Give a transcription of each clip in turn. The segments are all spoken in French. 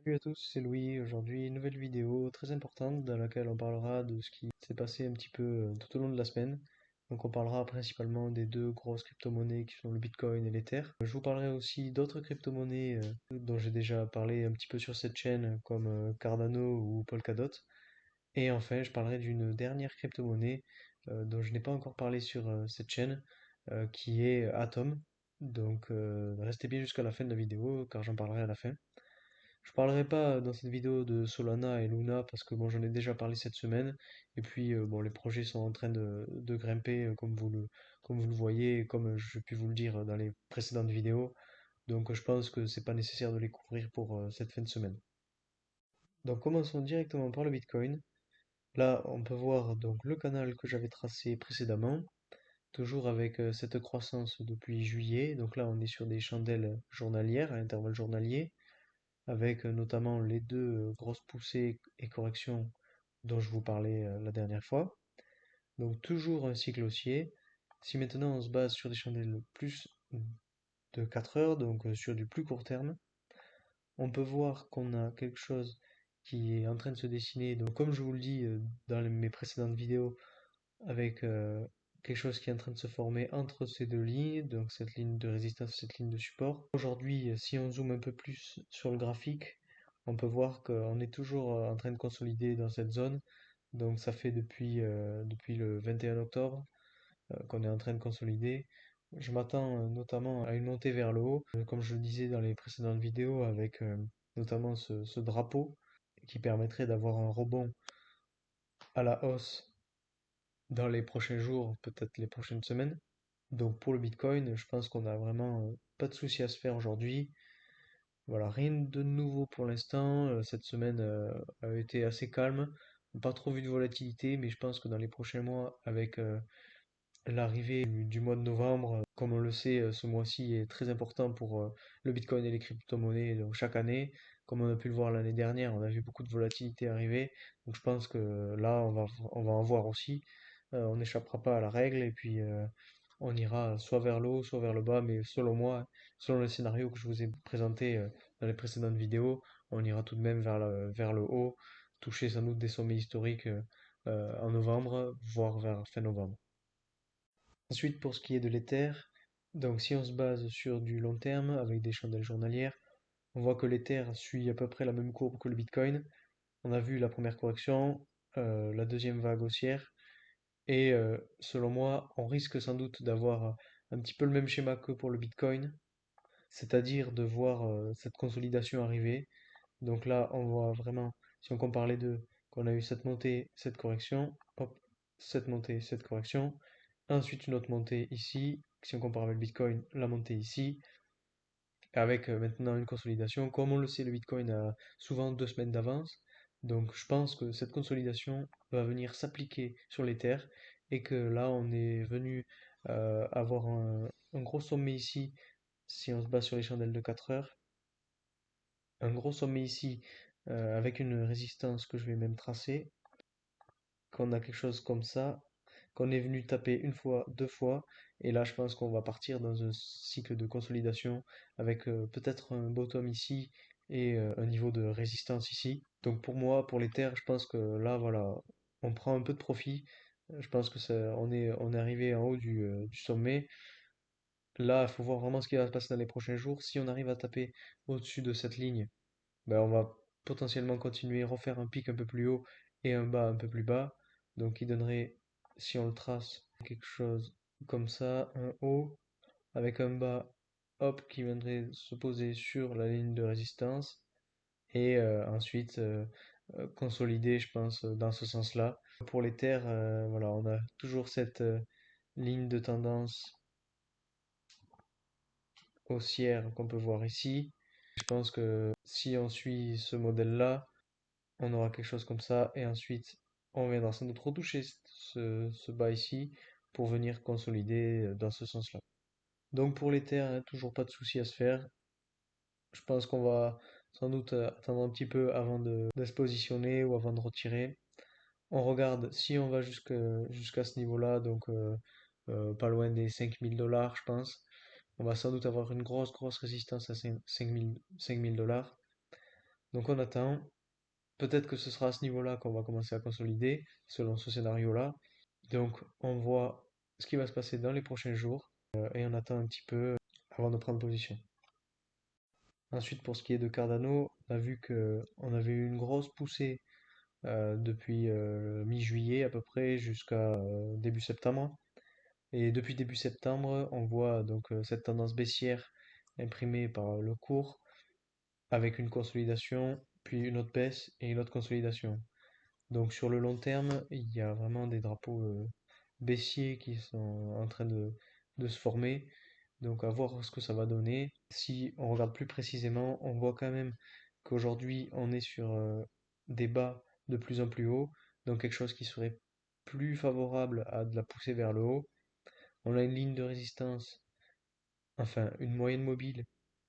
Salut à tous, c'est Louis. Aujourd'hui, une nouvelle vidéo très importante dans laquelle on parlera de ce qui s'est passé un petit peu tout au long de la semaine. Donc, on parlera principalement des deux grosses crypto-monnaies qui sont le Bitcoin et l'Ether. Je vous parlerai aussi d'autres crypto-monnaies dont j'ai déjà parlé un petit peu sur cette chaîne, comme Cardano ou Polkadot. Et enfin, je parlerai d'une dernière crypto-monnaie dont je n'ai pas encore parlé sur cette chaîne, qui est Atom. Donc, restez bien jusqu'à la fin de la vidéo car j'en parlerai à la fin. Je parlerai pas dans cette vidéo de Solana et Luna parce que bon, j'en ai déjà parlé cette semaine. Et puis bon, les projets sont en train de grimper comme vous le voyez et comme je pu vous le dire dans les précédentes vidéos. Donc je pense que c'est pas nécessaire de les couvrir pour cette fin de semaine. Donc commençons directement par le Bitcoin. Là, on peut voir donc le canal que j'avais tracé précédemment, toujours avec cette croissance depuis juillet. Donc là, on est sur des chandelles journalières, à intervalles journaliers, avec notamment les deux grosses poussées et corrections dont je vous parlais la dernière fois. Donc toujours un cycle haussier. Si maintenant on se base sur des chandelles plus de 4 heures, donc sur du plus court terme, on peut voir qu'on a quelque chose qui est en train de se dessiner. Donc comme je vous le dis dans mes précédentes vidéos, avec quelque chose qui est en train de se former entre ces deux lignes, donc cette ligne de résistance et cette ligne de support. Aujourd'hui, si on zoome un peu plus sur le graphique, on peut voir qu'on est toujours en train de consolider dans cette zone. Donc ça fait depuis le 21 octobre qu'on est en train de consolider. Je m'attends notamment à une montée vers le haut, comme je le disais dans les précédentes vidéos, avec notamment ce drapeau qui permettrait d'avoir un rebond à la hausse dans les prochains jours, peut-être les prochaines semaines. Donc pour le Bitcoin, je pense qu'on a vraiment pas de souci à se faire aujourd'hui. Voilà, rien de nouveau pour l'instant. Cette semaine a été assez calme. Pas trop vu de volatilité, mais je pense que dans les prochains mois, avec l'arrivée du mois de novembre, comme on le sait, ce mois-ci est très important pour le Bitcoin et les crypto-monnaies. Donc chaque année, comme on a pu le voir l'année dernière, on a vu beaucoup de volatilité arriver. Donc je pense que là, on va en voir aussi. On n'échappera pas à la règle et puis on ira soit vers le haut, soit vers le bas. Mais selon moi, selon le scénario que je vous ai présenté dans les précédentes vidéos, on ira tout de même vers le haut, toucher sans doute des sommets historiques en novembre, voire vers fin novembre. Ensuite, pour ce qui est de l'Ether, donc si on se base sur du long terme avec des chandelles journalières, on voit que l'Ether suit à peu près la même courbe que le Bitcoin. On a vu la première correction, la deuxième vague haussière, et selon moi, on risque sans doute d'avoir un petit peu le même schéma que pour le Bitcoin, c'est-à-dire de voir cette consolidation arriver. Donc là, on voit vraiment, si on compare les deux, qu'on a eu cette montée, cette correction, hop, cette montée, cette correction, ensuite une autre montée ici, si on compare avec le Bitcoin, la montée ici, avec maintenant une consolidation. Comme on le sait, le Bitcoin a souvent 2 semaines d'avance, donc je pense que cette consolidation va venir s'appliquer sur les terres et que là, on est venu avoir un gros sommet ici, si on se base sur les chandelles de 4 heures, un gros sommet ici avec une résistance que je vais même tracer, qu'on a quelque chose comme ça, qu'on est venu taper une fois, deux fois, et là je pense qu'on va partir dans un cycle de consolidation avec peut-être un bottom ici et un niveau de résistance ici. Donc pour moi, pour les terres, je pense que là voilà, on prend un peu de profit. Je pense que on est arrivé en haut du sommet. Là, il faut voir vraiment ce qui va se passer dans les prochains jours. Si on arrive à taper au-dessus de cette ligne, ben, on va potentiellement continuer, refaire un pic un peu plus haut et un bas un peu plus bas. Donc qui donnerait, si on le trace, quelque chose comme ça, un haut avec un bas, hop, qui viendrait se poser sur la ligne de résistance et ensuite consolider, je pense, dans ce sens-là. Pour les terres, voilà, on a toujours cette ligne de tendance haussière qu'on peut voir ici. Je pense que si on suit ce modèle-là, on aura quelque chose comme ça, et ensuite on viendra sans doute retoucher ce bas ici pour venir consolider dans ce sens-là. Donc pour les terres, hein, toujours pas de souci à se faire. Je pense qu'on va sans doute attendre un petit peu avant de se positionner ou avant de retirer. On regarde si on va jusqu'à ce niveau-là, donc pas loin des 5000 $, je pense. On va sans doute avoir une grosse résistance à 5000 $. Donc on attend. Peut-être que ce sera à ce niveau-là qu'on va commencer à consolider, selon ce scénario-là. Donc on voit ce qui va se passer dans les prochains jours et on attend un petit peu avant de prendre position. Ensuite, pour ce qui est de Cardano, on a vu qu'on avait eu une grosse poussée depuis mi-juillet à peu près jusqu'à début septembre. Et depuis début septembre, on voit donc cette tendance baissière imprimée par le cours avec une consolidation, puis une autre baisse et une autre consolidation. Donc sur le long terme, il y a vraiment des drapeaux baissiers qui sont en train de se former. Donc à voir ce que ça va donner. Si on regarde plus précisément, on voit quand même qu'aujourd'hui on est sur des bas de plus en plus haut, donc quelque chose qui serait plus favorable à de la poussée vers le haut. On a une ligne de résistance, enfin une moyenne mobile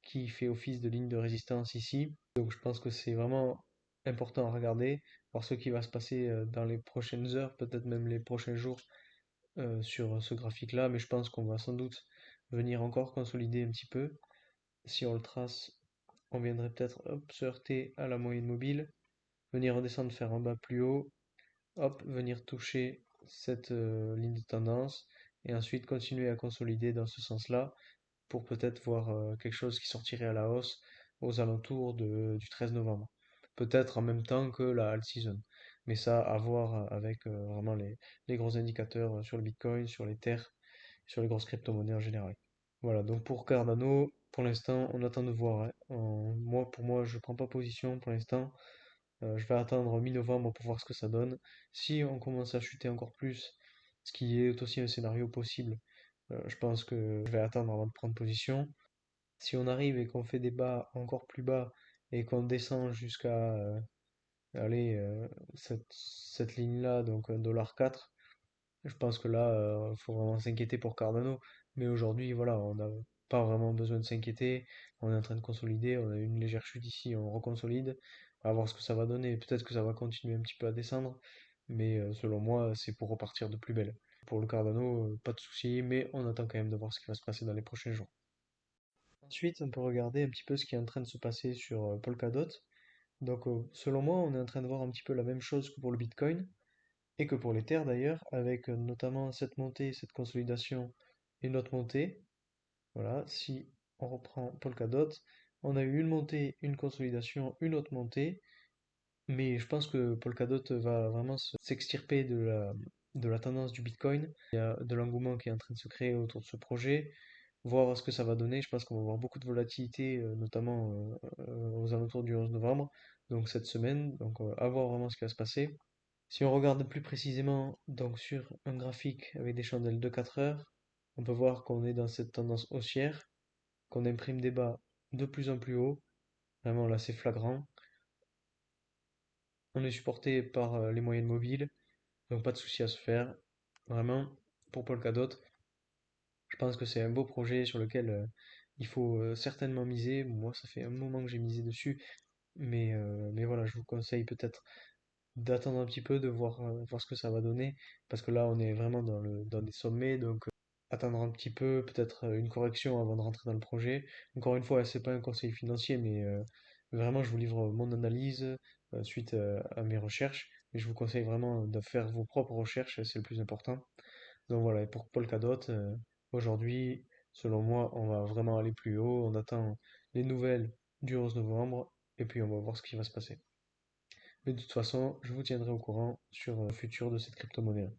qui fait office de ligne de résistance ici. Donc je pense que c'est vraiment important à regarder, voir ce qui va se passer dans les prochaines heures, peut-être même les prochains jours sur ce graphique-là, mais je pense qu'on va sans doute venir encore consolider un petit peu. Si on le trace, on viendrait peut-être hop, se heurter à la moyenne mobile, venir redescendre, faire un bas plus haut, hop, venir toucher cette ligne de tendance, et ensuite continuer à consolider dans ce sens-là, pour peut-être voir quelque chose qui sortirait à la hausse aux alentours du 13 novembre. Peut-être en même temps que la alt season. Mais ça, à voir avec vraiment les gros indicateurs sur le Bitcoin, sur les terres, sur les grosses crypto-monnaies en général. Voilà, donc pour Cardano, pour l'instant, on attend de voir, hein. Pour moi, je prends pas position pour l'instant. Je vais attendre mi-novembre pour voir ce que ça donne. Si on commence à chuter encore plus, ce qui est aussi un scénario possible, je pense que je vais attendre avant de prendre position. Si on arrive et qu'on fait des bas encore plus bas et qu'on descend jusqu'à allez, cette ligne-là, donc 1,4 $, je pense que là, faut vraiment s'inquiéter pour Cardano. Mais aujourd'hui, voilà, on n'a pas vraiment besoin de s'inquiéter. On est en train de consolider, on a eu une légère chute ici, on reconsolide. On va voir ce que ça va donner. Peut-être que ça va continuer un petit peu à descendre, mais selon moi, c'est pour repartir de plus belle. Pour le Cardano, pas de souci, mais on attend quand même de voir ce qui va se passer dans les prochains jours. Ensuite, on peut regarder un petit peu ce qui est en train de se passer sur Polkadot. Donc, selon moi, on est en train de voir un petit peu la même chose que pour le Bitcoin et que pour les terres d'ailleurs, avec notamment cette montée, cette consolidation et une autre montée. Voilà, si on reprend Polkadot, on a eu une montée, une consolidation, une autre montée, mais je pense que Polkadot va vraiment s'extirper de la tendance du Bitcoin. Il y a de l'engouement qui est en train de se créer autour de ce projet, voir ce que ça va donner. Je pense qu'on va avoir beaucoup de volatilité, notamment aux alentours du 11 novembre, donc cette semaine. Donc, à voir vraiment ce qui va se passer. Si on regarde plus précisément donc sur un graphique avec des chandelles de 4 heures, on peut voir qu'on est dans cette tendance haussière, qu'on imprime des bas de plus en plus haut. Vraiment là c'est flagrant. On est supporté par les moyennes mobiles, donc pas de souci à se faire. Vraiment, pour Polkadot, je pense que c'est un beau projet sur lequel il faut certainement miser. Moi, ça fait un moment que j'ai misé dessus, mais voilà, je vous conseille peut-être d'attendre un petit peu, de voir, voir ce que ça va donner, parce que là on est vraiment dans des sommets, donc attendre un petit peu, peut-être une correction avant de rentrer dans le projet. Encore une fois, c'est pas un conseil financier, mais vraiment je vous livre mon analyse suite à mes recherches, et je vous conseille vraiment de faire vos propres recherches, c'est le plus important. Donc voilà, et pour Polkadot, aujourd'hui, selon moi, on va vraiment aller plus haut, on attend les nouvelles du 11 novembre, et puis on va voir ce qui va se passer. Mais de toute façon, je vous tiendrai au courant sur le futur de cette crypto-monnaie.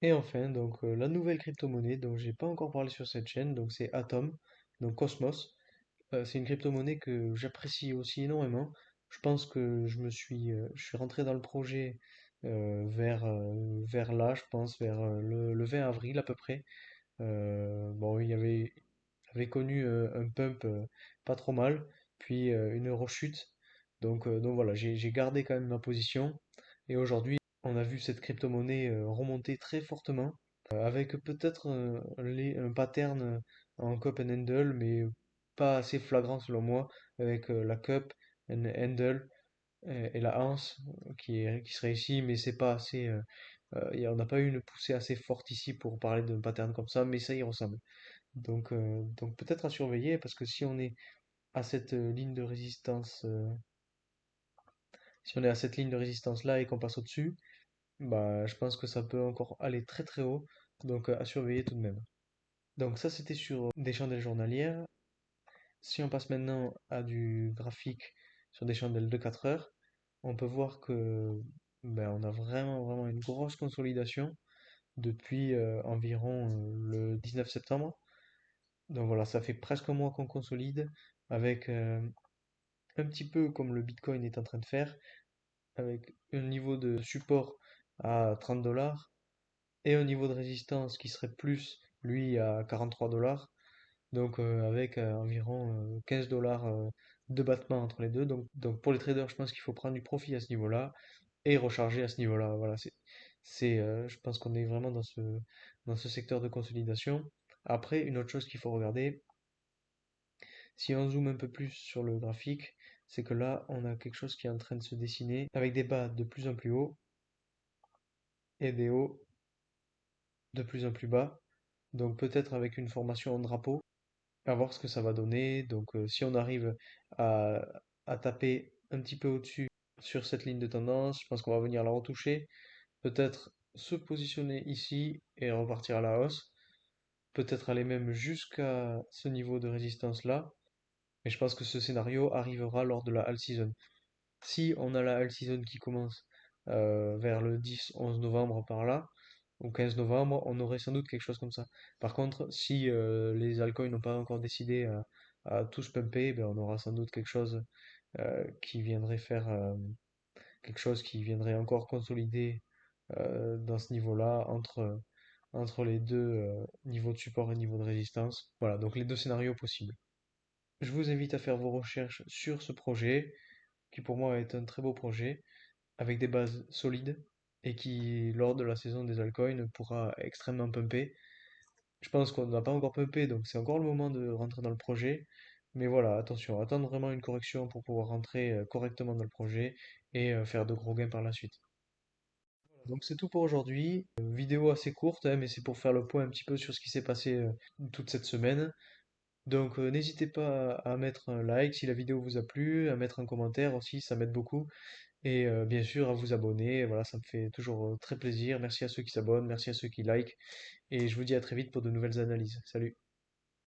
Et enfin, donc la nouvelle crypto-monnaie dont j'ai pas encore parlé sur cette chaîne, donc c'est Atom, donc Cosmos. C'est une crypto-monnaie que j'apprécie aussi énormément. Je pense que je suis rentré dans le projet vers là, je pense, vers le 20 avril à peu près. Bon, avait connu un pump pas trop mal, puis une rechute. Donc voilà, j'ai gardé quand même ma position. Et aujourd'hui, on a vu cette crypto-monnaie remonter très fortement, avec peut-être un pattern en cup and handle, mais pas assez flagrant selon moi, avec la cup and handle et la anse qui serait ici, mais c'est pas assez. On n'a pas eu une poussée assez forte ici pour parler d'un pattern comme ça, mais ça y ressemble. Donc peut-être à surveiller, parce que si on est à cette ligne de résistance Si on est à cette ligne de résistance là et qu'on passe au-dessus, bah, je pense que ça peut encore aller très très haut, donc à surveiller tout de même. Donc ça c'était sur des chandelles journalières. Si on passe maintenant à du graphique sur des chandelles de 4 heures, on peut voir que ben, on a vraiment une grosse consolidation depuis environ le 19 septembre. Donc voilà, ça fait presque un mois qu'on consolide avec un petit peu comme le Bitcoin est en train de faire, avec un niveau de support à 30 dollars et un niveau de résistance qui serait plus, lui, à 43 dollars. Donc avec environ 15 dollars de battement entre les deux. Donc pour les traders, je pense qu'il faut prendre du profit à ce niveau-là et recharger à ce niveau-là. Voilà, je pense qu'on est vraiment dans ce secteur de consolidation. Après, une autre chose qu'il faut regarder, si on zoome un peu plus sur le graphique, c'est que là, on a quelque chose qui est en train de se dessiner avec des bas de plus en plus hauts et des hauts de plus en plus bas. Donc peut-être avec une formation en drapeau, à voir ce que ça va donner. Donc si on arrive à, à taper un petit peu au-dessus sur cette ligne de tendance, je pense qu'on va venir la retoucher. Peut-être se positionner ici et repartir à la hausse. Peut-être aller même jusqu'à ce niveau de résistance là. Mais je pense que ce scénario arrivera lors de la all season. Si on a la all season qui commence vers le 10-11 novembre par là, au 15 novembre, on aurait sans doute quelque chose comme ça. Par contre, si les altcoins n'ont pas encore décidé à tous pumper, ben on aura sans doute quelque chose qui viendrait faire quelque chose qui viendrait encore consolider dans ce niveau-là entre les deux niveaux de support et niveau de résistance. Voilà, donc les deux scénarios possibles. Je vous invite à faire vos recherches sur ce projet, qui pour moi est un très beau projet, avec des bases solides et qui, lors de la saison des altcoins, pourra extrêmement pumper. Je pense qu'on n'a pas encore pumpé, donc c'est encore le moment de rentrer dans le projet. Mais voilà, attention, attendre vraiment une correction pour pouvoir rentrer correctement dans le projet et faire de gros gains par la suite. Donc c'est tout pour aujourd'hui. Vidéo assez courte, hein, mais c'est pour faire le point un petit peu sur ce qui s'est passé toute cette semaine. Donc n'hésitez pas à mettre un like si la vidéo vous a plu, à mettre un commentaire aussi, ça m'aide beaucoup. Et bien sûr à vous abonner, voilà, ça me fait toujours très plaisir. Merci à ceux qui s'abonnent, merci à ceux qui likent. Et je vous dis à très vite pour de nouvelles analyses. Salut!